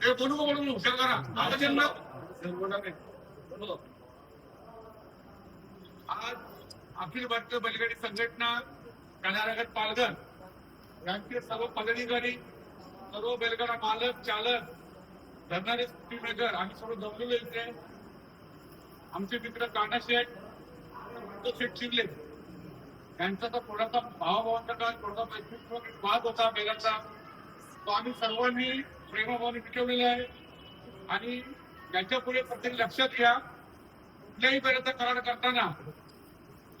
ते बोलू म्हणून हुशार करा आज अखिल भारतीय बैलगाडी संघटना कर्नाटक पालघर यांचे सर्व पदाधिकारी, सर्व बैलगाडा मालक, चालक, धरणारे मेकर आम्ही सर्व जमलेलो इथे. आमचे मित्र कान्हा शेठ, शेठ शिरले यांचा तर थोडासा भावाभावांचा काळ, थोडासा वैयक्तिक वाद होता बैलांचा, तो आम्ही सर्वांनी प्रेमाभावाने मिटवलेला आहे. आणि याच्या पुढे प्रत्येक लक्षात घ्या, कुठल्याही बैलाचा करार करताना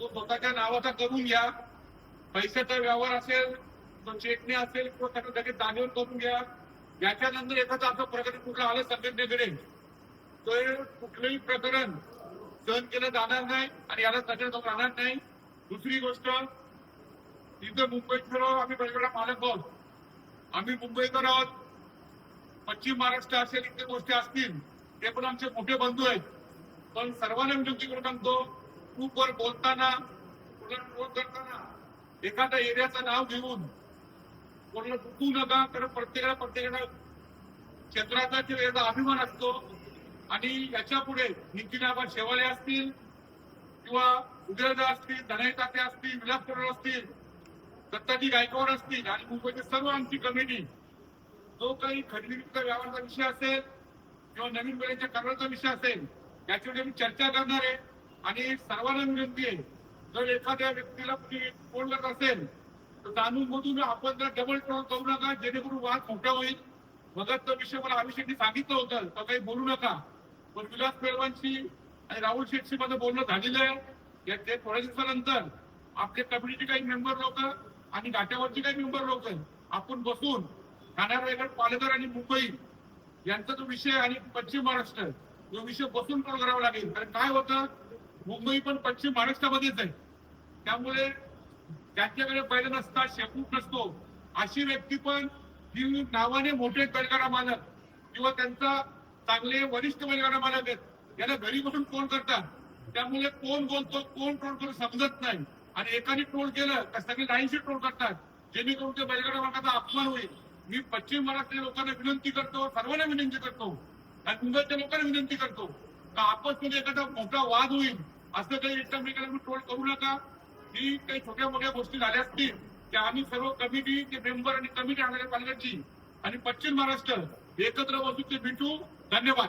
तो स्वतःच्या नावाचा करून घ्या. पैशाचा व्यवहार असेल, तो चेकने असेल किंवा त्याच्या लगेच जागेवर करून घ्या. याच्यानंतर एखादा असं प्रकरण कुठलं आलं संघटनेकडे, तो कुठलंही प्रकरण सहन केलं जाणार नाही आणि याला सगळं राहणार नाही. दुसरी गोष्ट, इथं मुंबईत आम्ही बैलगाडा मालक आहोत, आम्ही मुंबईकर आहोत. पश्चिम महाराष्ट्र असेल, इथे गोष्टी असतील, ते पण आमचे मोठे बंधू आहेत. पण सर्वांना विनंती करून सांगतो, खूपवर बोलताना, करताना एखाद्या एरियाचं नाव घेऊन कोणाला दुखू नका. कारण प्रत्येकाला क्षेत्राचा याचा अभिमान असतो. आणि याच्या पुढे नितीनाबा शेवाले असतील किंवा उदयदा असतील, धनय ताते असतील, विलास करोड असतील, दत्ताजी गायकवाड असतील आणि मुंबईचे सर्व आमची कमिटी, जो काही खरेदीचा व्यवहाराचा विषय असेल किंवा नवीन बैलांच्या कराराचा विषय असेल, याच्यावर आम्ही चर्चा करणार आहे. आणि सर्वांना विनंती आहे, जर एखाद्या व्यक्तीला कुणी फोन करत असेल तर जाणून मधून आपण जर डबल ट्रोल करू नका, जेणेकरून वाद मोठा होईल. मगचा विषय मला अभिषेकनी सांगितलं होतं तर काही बोलू नका. पण विलास पेलवांशी आणि राहुल शेठशी माझं बोलणं झालेलं आहे. ते थोड्या दिवसानंतर आपले कम्युनिटी काही मेंबर लोक आणि घाट्यावरचे काही मेंबर लोक आपण बसून ठाणे, रायगड, पालघर आणि मुंबई यांचा जो विषय आणि पश्चिम महाराष्ट्र जो विषय बसून करावा लागेल. कारण काय होतं, मुंबई पण पश्चिम महाराष्ट्रामध्येच आहे. त्यामुळे ज्यांच्याकडे बैल नसतात, शेपूट नसतो, अशी व्यक्ती पण जी नावाने मोठे बैलगाडा मालक किंवा त्यांचा चांगले वरिष्ठ बैलगाडा मालक आहेत, याला घरी बसून ट्रोल करतात. त्यामुळे कोण बोलतो, कोण ट्रोल करू समजत नाही. आणि एकाने ट्रोल केलं तर सगळे लाईनशी ट्रोल करतात, जेणेकरून ते बैलगाडा मालकाचा अपमान होईल. मी पश्चिम महाराष्ट्रातील लोकांना विनंती करतो, सर्वांना विनंती करतो आणि मुंबईच्या लोकांना विनंती करतो का आपसमध्ये एखादा मोठा वाद होईल असं काही एकमेकांना ट्रोल करू नका. ही काही छोट्या मोठ्या गोष्टी झाल्या असतील त्या आम्ही सर्व कमिटी ते मेंबर आणि कमिटी आणणाऱ्या पालघरची आणि पश्चिम महाराष्ट्र एकत्र बसून ते भेटू. धन्यवाद.